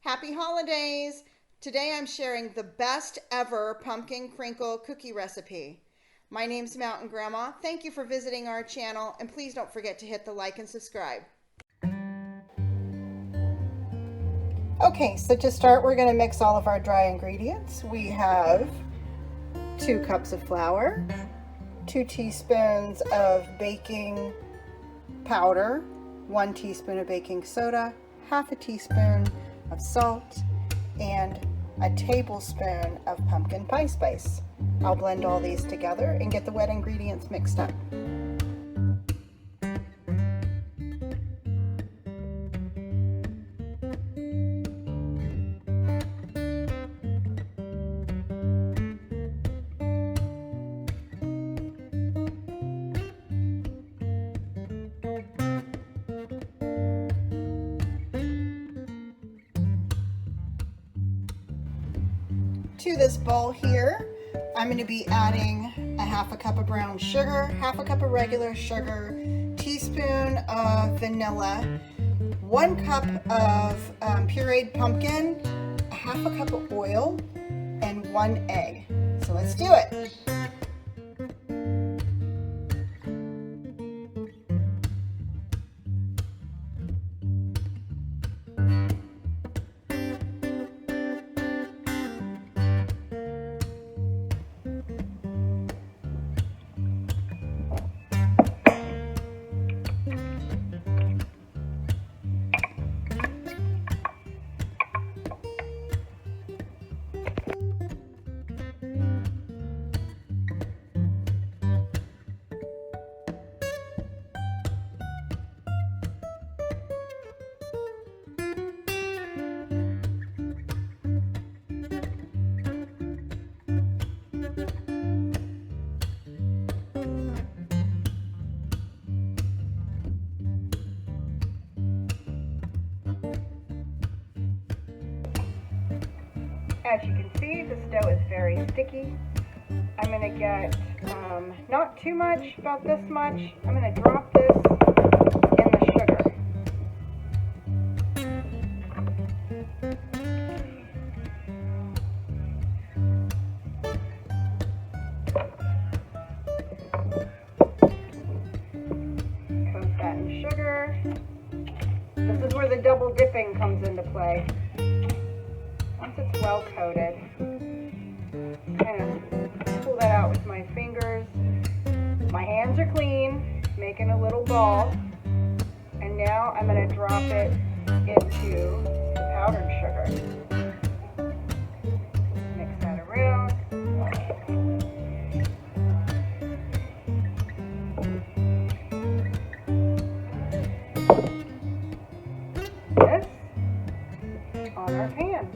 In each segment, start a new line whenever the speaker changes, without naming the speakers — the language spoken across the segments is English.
Happy holidays! Today I'm sharing the best ever pumpkin crinkle cookie recipe. My name's Mountain Grandma. Thank you for visiting our channel, and please don't forget to hit the like and subscribe. Okay, so to start, we're going to mix all of our dry ingredients. We have 2 cups of flour, 2 teaspoons of baking powder, 1 teaspoon of baking soda, half a teaspoon of salt, and a tablespoon of pumpkin pie spice. I'll blend all these together and get the wet ingredients mixed up. To this bowl here, I'm going to be adding a half a cup of brown sugar, half a cup of regular sugar, teaspoon of vanilla, 1 cup of pureed pumpkin, a half a cup of oil, and 1 egg. So let's do it. As you can see, the dough is very sticky. I'm going to get not too much, about this much. I'm going to drop this in the sugar. Coat that in sugar. This is where the double dipping comes into play. Once it's well coated, kind of pull that out with my fingers. My hands are clean, making a little ball, and now I'm going to drop it into the powdered sugar. Mix that around. This on our pan.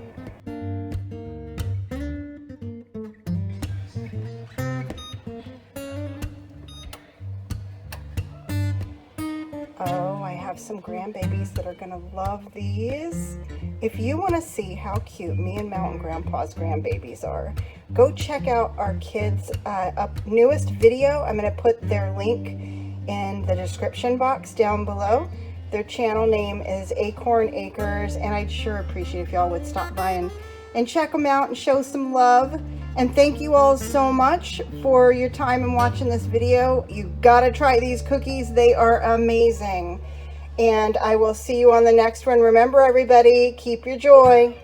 Oh, I have some grandbabies that are going to love these. If you want to see how cute me and Mountain Grandpa's grandbabies are, go check out our kids' newest video. I'm going to put their link in the description box down below. Their channel name is Acorn Acres, and I'd sure appreciate if y'all would stop by and check them out and show some love. And thank you all so much for your time and watching this video. You gotta try these cookies. They are amazing. And I will see you on the next one. Remember, everybody, keep your joy.